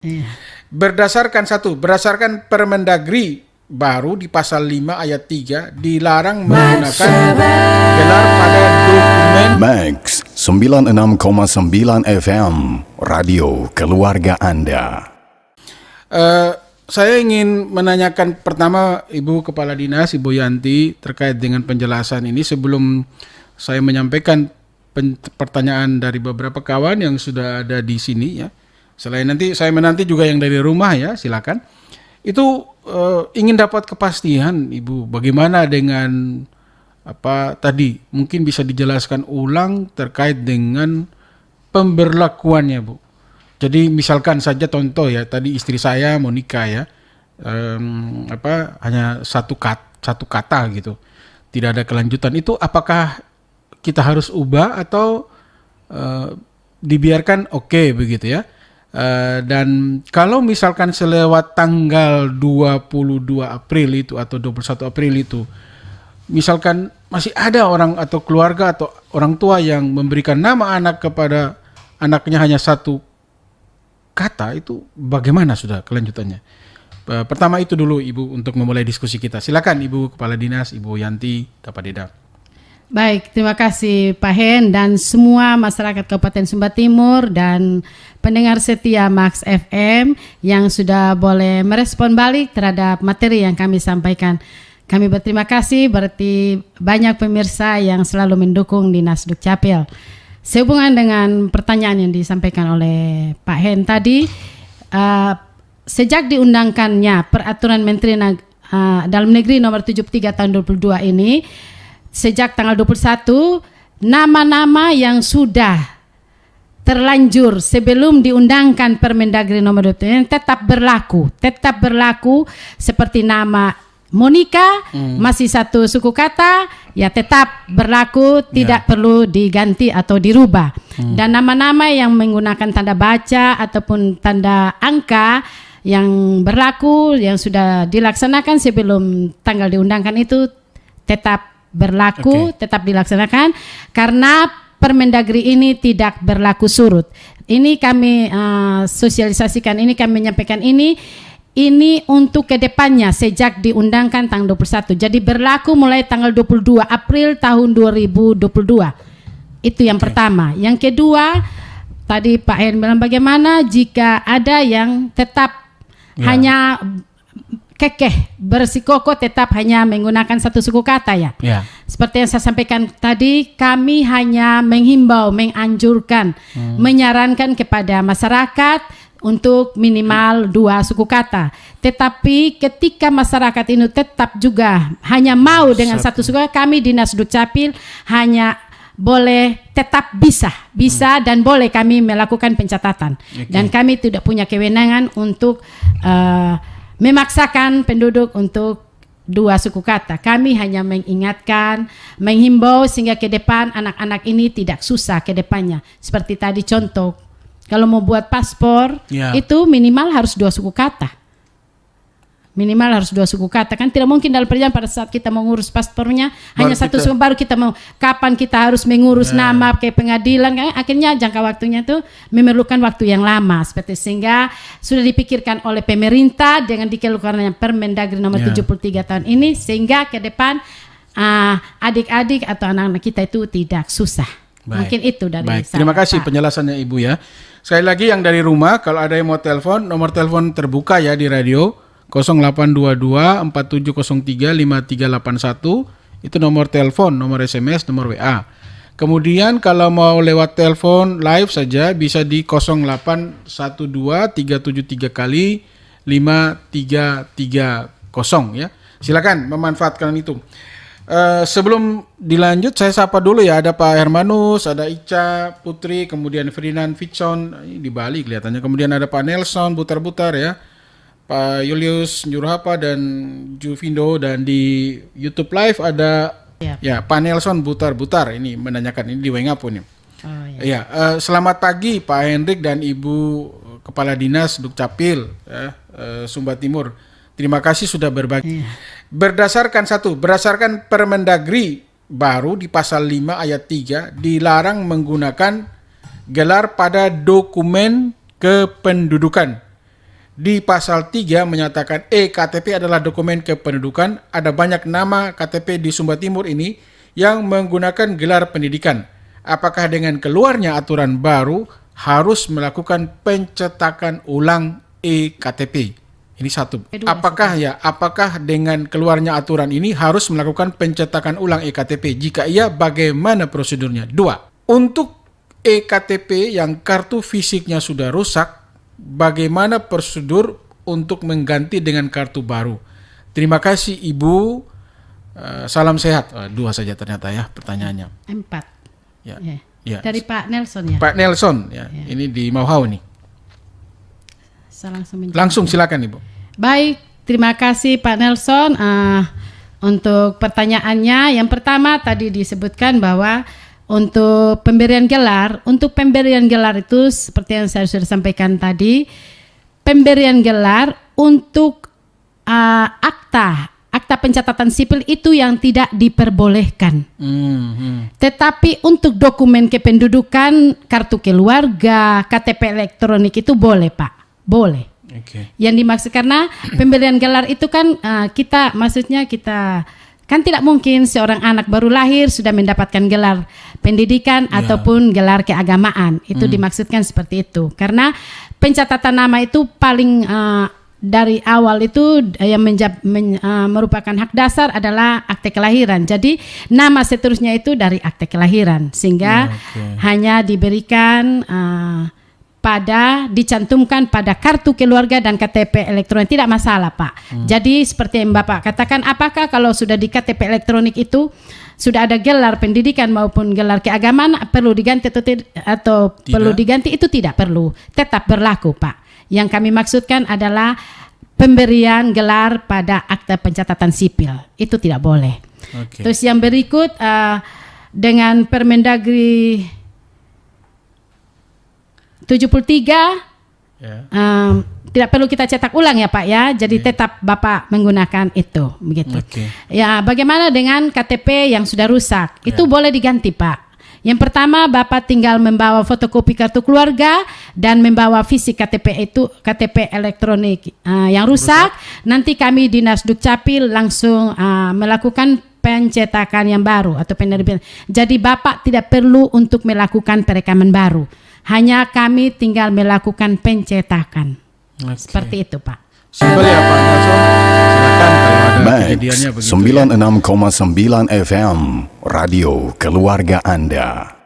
Iya. Berdasarkan Permendagri baru di pasal 5 ayat 3 dilarang menggunakan gelar pada dokumen Max 96,9 FM Radio Keluarga Anda. Saya ingin menanyakan pertama Ibu Kepala Dinas, Ibu Yanti, terkait dengan penjelasan ini sebelum saya menyampaikan pertanyaan dari beberapa kawan yang sudah ada di sini ya. Selain nanti saya menanti juga yang dari rumah ya, silakan. Itu ingin dapat kepastian Ibu, bagaimana dengan apa tadi? Mungkin bisa dijelaskan ulang terkait dengan pemberlakuannya, Bu. Jadi misalkan saja contoh ya, tadi istri saya mau nikah ya, hanya satu kata gitu, tidak ada kelanjutan. Itu apakah kita harus ubah atau dibiarkan oke begitu ya? Dan kalau misalkan selewat tanggal 22 April itu atau 21 April itu, misalkan masih ada orang atau keluarga atau orang tua yang memberikan nama anak kepada anaknya hanya satu kata, itu bagaimana sudah kelanjutannya? Pertama itu dulu Ibu untuk memulai diskusi kita. Silakan Ibu Kepala Dinas, Ibu Yanti Dapadeda. Baik, terima kasih Pak Hen dan semua masyarakat Kabupaten Sumba Timur dan pendengar setia Max FM yang sudah boleh merespon balik terhadap materi yang kami sampaikan. Kami berterima kasih, berarti banyak pemirsa yang selalu mendukung Dinas Dukcapil. Sehubungan dengan pertanyaan yang disampaikan oleh Pak Hen tadi, sejak diundangkannya Peraturan Menteri Dalam Negeri Nomor 73 Tahun 22 ini, sejak tanggal 21, nama-nama yang sudah terlanjur sebelum diundangkan Permendagri nomor 20 tetap berlaku seperti nama Monica, masih satu suku kata, ya tetap berlaku, tidak perlu diganti atau dirubah. Dan nama-nama yang menggunakan tanda baca ataupun tanda angka yang berlaku, yang sudah dilaksanakan sebelum tanggal diundangkan itu tetap berlaku, tetap dilaksanakan karena Permendagri ini tidak berlaku surut. Ini kami sosialisasikan, ini kami menyampaikan ini untuk kedepannya sejak diundangkan tanggal 21. Jadi berlaku mulai tanggal 22 April tahun 2022. Itu yang pertama. Yang kedua, tadi Pak Hen bilang bagaimana jika ada yang tetap hanya kekeh bersikukuh tetap hanya menggunakan satu suku kata ya. Seperti yang saya sampaikan tadi, kami hanya menghimbau, menganjurkan, menyarankan kepada masyarakat untuk minimal 2 suku kata. Tetapi ketika masyarakat ini tetap juga hanya mau dengan satu suku kata, kami Dinas Dukcapil hanya boleh tetap bisa dan boleh kami melakukan pencatatan. Dan kami tidak punya kewenangan untuk memaksakan penduduk untuk 2 suku kata. Kami hanya mengingatkan, menghimbau sehingga ke depan anak-anak ini tidak susah ke depannya. Seperti tadi contoh, kalau mau buat paspor itu minimal harus 2 suku kata. Minimal harus 2 suku kata. Kan tidak mungkin dalam perjalanan pada saat kita mengurus paspornya hanya satu suku, baru kita mau kapan kita harus mengurus nama ke pengadilan kan? Akhirnya jangka waktunya itu memerlukan waktu yang lama seperti sehingga sudah dipikirkan oleh pemerintah dengan dikeluarkannya Permendagri nomor 73 tahun ini sehingga ke depan adik-adik atau anak-anak kita itu tidak susah. Mungkin itu dari saya. Terima kasih penjelasannya Ibu ya. Sekali lagi yang dari rumah, kalau ada yang mau telepon, nomor telepon terbuka ya di radio 0822 4703 5381. Itu nomor telepon, nomor SMS, nomor WA. Kemudian kalau mau lewat telepon live saja bisa di 0812 373 kali 5330 ya. Silakan memanfaatkan itu. Sebelum dilanjut saya sapa dulu ya, ada Pak Hermanus, ada Ica Putri, kemudian Ferdinand Fitson di Bali kelihatannya, kemudian ada Pak Nelson Butar-Butar ya, Pak Julius Njurhapa dan Juvindo, dan di YouTube Live ada Pak Nelson Butar-Butar ini menanyakan ini di WhatsApp pun ya. Selamat pagi Pak Hendrik dan Ibu Kepala Dinas Dukcapil Sumba Timur. Terima kasih sudah berbagi. Berdasarkan Permendagri baru di pasal 5 ayat 3 dilarang menggunakan gelar pada dokumen kependudukan Di pasal 3 menyatakan KTP adalah dokumen kependudukan. Ada banyak nama KTP di Sumba Timur ini yang menggunakan gelar pendidikan. Apakah dengan keluarnya aturan baru harus melakukan pencetakan ulang KTP? Ini satu. Apakah dengan keluarnya aturan ini harus melakukan pencetakan ulang KTP? Jika iya, bagaimana prosedurnya? 2. Untuk KTP yang kartu fisiknya sudah rusak, bagaimana prosedur untuk mengganti dengan kartu baru? Terima kasih Ibu. Salam sehat. 2 saja ternyata ya pertanyaannya. 4. Ya. Ya. Ya. Dari Pak Nelson ya. Pak Nelson ya. Ini di Mauhau nih. Langsung silakan Ibu. Baik, terima kasih Pak Nelson untuk pertanyaannya. Yang pertama tadi disebutkan bahwa untuk pemberian gelar itu seperti yang saya sudah sampaikan tadi, pemberian gelar untuk akta pencatatan sipil itu yang tidak diperbolehkan. Tetapi untuk dokumen kependudukan, kartu keluarga, KTP elektronik itu boleh Pak, boleh. Okay. Yang dimaksud karena pemberian gelar itu kan kita kan tidak mungkin seorang anak baru lahir sudah mendapatkan gelar pendidikan ataupun gelar keagamaan. Itu dimaksudkan seperti itu. Karena pencatatan nama itu paling dari awal itu yang merupakan hak dasar adalah akte kelahiran. Jadi nama seterusnya itu dari akte kelahiran. Sehingga hanya diberikan dicantumkan pada kartu keluarga dan KTP elektronik, tidak masalah Pak. Jadi seperti yang Bapak katakan, apakah kalau sudah di KTP elektronik itu sudah ada gelar pendidikan maupun gelar keagamaan perlu diganti atau perlu diganti? Itu tidak perlu, tetap berlaku Pak. Yang kami maksudkan adalah pemberian gelar pada akta pencatatan sipil, itu tidak boleh. Terus yang berikut dengan Permendagri 73 tidak perlu kita cetak ulang ya Pak ya. Jadi tetap Bapak menggunakan itu begitu. Ya, bagaimana dengan KTP yang sudah rusak? Itu boleh diganti Pak. Yang pertama Bapak tinggal membawa fotokopi kartu keluarga dan membawa fisik KTP elektronik yang rusak. Nanti kami Dinas Dukcapil langsung melakukan pencetakan yang baru atau penerbitan. Jadi Bapak tidak perlu untuk melakukan perekaman baru. Hanya kami tinggal melakukan pencetakan. Seperti itu Pak. Simpel ya Pak Nelson. Silakan kalau ada Max kejadiannya begitu. 96,9 FM Radio Keluarga Anda.